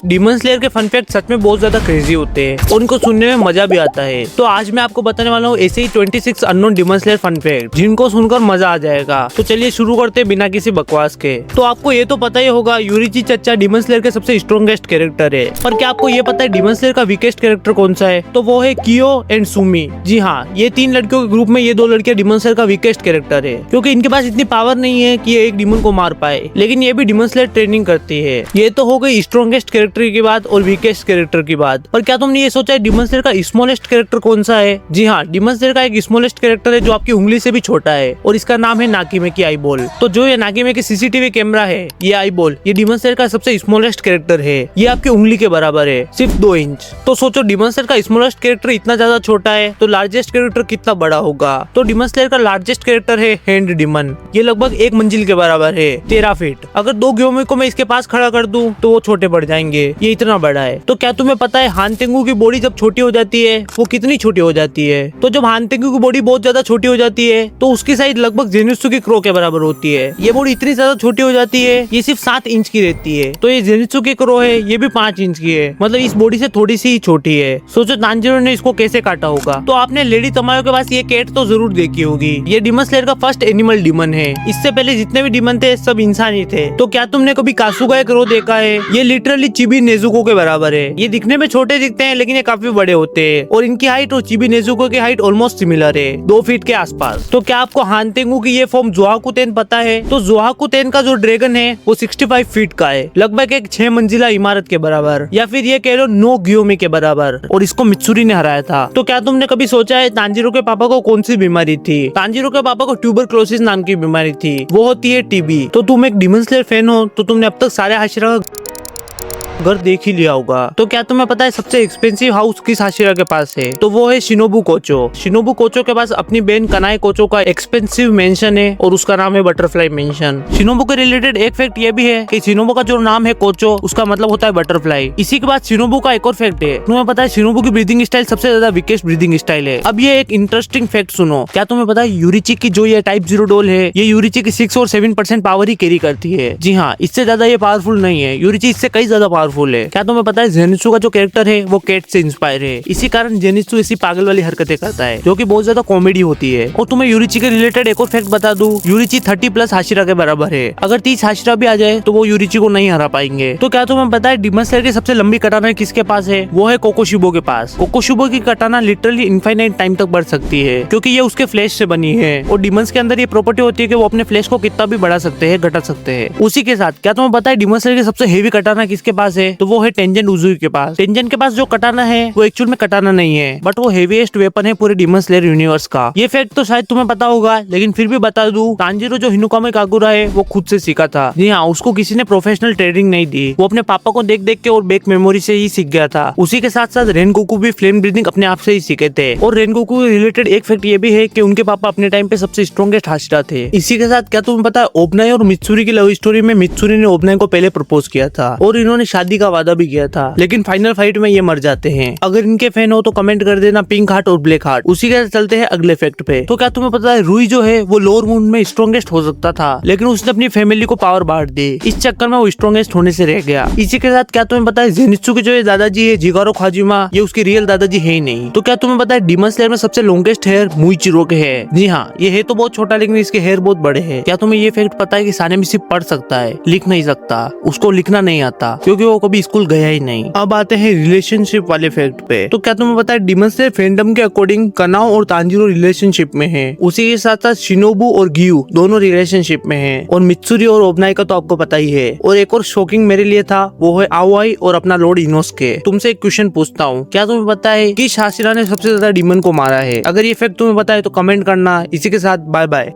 Demon slayer के fun fact सच में बहुत ज्यादा क्रेजी होते हैं और उनको सुनने में मजा भी आता है। तो आज मैं आपको बताने वाला हूँ ऐसे ही 26 unknown demon slayer fun fact जिनको सुनकर मजा आ जाएगा। तो चलिए शुरू करते हैं बिना किसी बकवास के। तो आपको ये तो पता ही होगा यूरिची चच्चा डीमन स्लेयर के सबसे स्ट्रॉन्गेस्ट कैरेक्टर है, पर क्या आपको ये पता है डीमन स्लेयर का वीकेस्ट कैरेक्टर कौन सा है? तो वो है कियो एंड सुमी। जी हाँ, ये 3 लड़कियों के ग्रुप में ये 2 लड़कियां डीमन स्लेयर का वीकेस्ट कैरेक्टर है, क्योंकि इनके पास इतनी पावर नहीं है कि ये एक डीमन को मार पाए, लेकिन ये भी डीमन स्लेयर ट्रेनिंग करती है। ये तो हो गई स्ट्रॉन्गेस्ट कैरेक्टर की बात और वीकेस्ट कैरेक्टर की बात, पर क्या तुमने ये सोचा है डीमन स्लेयर का स्मॉलेस्ट कैरेक्टर कौन सा है? जी हाँ, डीमन स्लेयर का एक स्मॉलेस्ट कैरेक्टर है जो आपकी उंगली से भी छोटा है और इसका नाम है नाकिमे की आईबॉल। तो जो ये नाकिमे की सीसीटीवी कैमरा है, ये आईबॉल, ये डीमन स्लेयर का सबसे स्मॉलेस्ट कैरेक्टर है। ये आपकी उंगली के बराबर है, सिर्फ 2 इंच। तो सोचो डीमन स्लेयर का स्मॉलेस्ट कैरेक्टर इतना ज्यादा छोटा है तो लार्जेस्ट कैरेक्टर कितना बड़ा होगा? तो डीमन स्लेयर का लार्जेस्ट कैरेक्टर है हैंड डीमन। ये लगभग 1 मंजिल के बराबर है, 13 फीट। अगर 2 ग्योमी को मैं इसके पास खड़ा कर दूं तो वो छोटे पड़ जाएंगे, ये इतना बड़ा है। तो क्या तुम्हें पता है हान तेंगू की बॉडी जब छोटी हो जाती है वो कितनी छोटी हो जाती है? तो जब हान तेंगू की बॉडी बहुत ज्यादा छोटी हो जाती है तो उसकी साइज लगभग जेनित्सु की क्रो के बराबर होती है। ये बॉडी इतनी ज्यादा छोटी हो जाती है, ये सिर्फ 7 इंच की रहती है। तो ये जेनित्सु की क्रो है, ये भी 5 इंच की है, मतलब इस बॉडी से थोड़ी सी ही छोटी है। सोचो तांजीरो ने इसको कैसे काटा होगा। तो आपने लेडी तमायो के पास ये कैट तो जरूर देखी होगी। ये डीमन स्लेयर का फर्स्ट एनिमल डीमन है। इससे पहले जितने भी डीमन थे सब इंसान ही थे। तो क्या तुमने कभी कासुगा एक रो देखा है? ये लिटरली चिबी नेजुको के बराबर है। ये दिखने में छोटे दिखते हैं लेकिन ये काफी बड़े होते हैं और इनकी हाइट और चिबी नेजुको की हाइट ऑलमोस्ट सिमिलर है, 2 फीट के आसपास। तो क्या आपको हान तेंगू की ये फॉर्म जोहाकुतेन पता है? तो जोहाकुतेन का जो ड्रैगन है वो 65 फीट का है, लगभग एक 6 मंजिला इमारत के बराबर, या फिर ये कह लो 9 ग्योमी के बराबर, और इसको मित्सुरी ने हराया था। तो क्या तुमने कभी सोचा है तांजीरो के पापा को कौन सी बीमारी थी? तांजीरो के पापा को ट्यूबरक्लोसिस नाम की बीमारी थी, वो होती है टीबी। तो तुम एक डीमन स्लेयर फैन हो तो तुमने अब तक सारे हाशिरा घर देख ही लिया होगा। तो क्या तुम्हें पता है सबसे एक्सपेंसिव हाउस किस हाशिरा के पास है? तो वो है शिनोबु कोचो। शिनोबु कोचो के पास अपनी बहन कनाए कोचो का एक्सपेंसिव मेंशन है और उसका नाम है बटरफ्लाई मेंशन। शिनोबु के रिलेटेड एक फैक्ट ये भी है कि शिनोबु का जो नाम है कोचो उसका मतलब होता है बटरफ्लाई। इसी के बाद शिनोबु का एक और फैक्ट है, तुम्हें पता है शिनोबु की ब्रीदिंग स्टाइल सबसे ज्यादा वीकेस्ट ब्रीदिंग स्टाइल है। अब ये एक इंटरेस्टिंग फैक्ट सुनो। क्या तुम्हें पता है यूरिची की जो ये टाइप 0 डॉल है, ये यूरिची की 6 और 7% पावर ही कैरी करती है। जी हाँ, इससे ज्यादा ये पावरफुल नहीं है, यूरिची इससे कई ज्यादा पावरफुल है। क्या तुम्हें पता है जेनित्सु का जो कैरेक्टर है वो कैट से इंस्पायर है, इसी कारण जेनित्सु ऐसी पागल वाली हरकतें करता है जो कि बहुत ज्यादा कॉमेडी होती है। और तुम्हें यूरिची के रिलेटेड एक और फैक्ट बता दूं, यूरिची 30+ हाशिरा के बराबर है। अगर 30 हाशिरा भी आ जाए तो वो यूरिची को नहीं हरा पाएंगे। तो क्या तुम्हें पता है डीमन स्लेयर की सबसे लंबी कटाना किसके पास है? वो है कोकोशिबो के पास। कोकोशिबो की कटाना लिटरली इनफाइनाइट टाइम तक बढ़ सकती है, क्योंकि ये उसके फ्लैश से बनी है और डीमंस के अंदर ये प्रॉपर्टी होती है कि वो अपने फ्लैश को कितना भी बढ़ा सकते हैं, घटा सकते हैं। उसी के साथ क्या तुम्हें पता है डीमन स्लेयर की सबसे हेवी कटाना किसके पास है? तो वो है टेंजन उजुई के पास। टेंजन के पास जो कटाना है वो एक्चुअल में कटाना नहीं है, बट वो हेवीएस्ट वेपन है पूरे डीमन स्लेयर यूनिवर्स का। ये फैक्ट तो शायद तुम्हें पता होगा, लेकिन फिर भी बता दूं, तांजीरो जो हिनुकामे कागुरा है वो खुद से सीखा था। जी हाँ, उसको किसी ने प्रोफेशनल ट्रेनिंग नहीं दी, वो अपने पापा को देख देख के और बैक मेमोरी से ही सीख गया था। उसी के साथ साथ रेनगोकू भी फ्लेम ब्रीदिंग अपने आप से ही सीखे थे। और रेनगोकू के रिलेटेड एक फैक्ट ये भी है कि उनके पापा अपने टाइम पे सबसे स्ट्रॉन्गेस्ट हाशिरा थे। इसी के साथ क्या तुम्हें पता है ओबनाई और मित्सुरी की लव स्टोरी में मित्सुरी ने ओबनाई को पहले प्रपोज किया था और इन्होंने शादी का वादा भी किया था, लेकिन फाइनल फाइट में ये मर जाते हैं। अगर इनके फैन हो तो कमेंट कर देना पिंक हार्ट और ब्लैक हार्ट। उसी के साथ चलते हैं अगले फैक्ट पे। तो क्या तुम्हें पता है रुई जो है वो लोअर मून में स्ट्रॉन्गेस्ट हो सकता था, लेकिन उसने अपनी फैमिली को पावर बांट दी, इस चक्कर में वो स्ट्रॉन्गेस्ट होने से रह गया। इसी के साथ क्या तुम्हें पता है जेनित्सु के जो ये दादाजी है जिगारो खाजिमा, ये उसकी रियल दादाजी है ही नहीं। तो क्या तुम्हें पता है डीमन स्लेयर में सबसे लॉन्गेस्ट हेयर मुइचिरो के है? जी हाँ, ये है तो बहुत छोटा लेकिन इसके हेयर बहुत बड़े हैं। क्या तुम्हें ये फैक्ट पता है कि सानेमी सिर्फ पढ़ सकता है, लिख नहीं सकता, उसको लिखना नहीं आता क्योंकि वो कभी स्कूल गया ही नहीं। अब आते हैं रिलेशनशिप वाले फैक्ट पे। तो क्या तुम्हें पता है डीमन स्लेयर फैंडम के अकॉर्डिंग कनाओ और तांजीरो रिलेशनशिप में है। उसी के साथ साथ शिनोबु और गियू दोनों रिलेशनशिप में है, और मित्सुरी और ओबनाई का तो आपको पता ही है। और एक और शॉकिंग मेरे लिए था, वो है आओई और अपना लॉर्ड इनोस्के। तुमसे एक क्वेश्चन पूछता हूँ, क्या तुम्हें पता है किस हाशिरा ने सबसे ज्यादा डीमन को मारा है? अगर ये फैक्ट तुम्हें पता है तो कमेंट करना। इसी के साथ बाय बाय।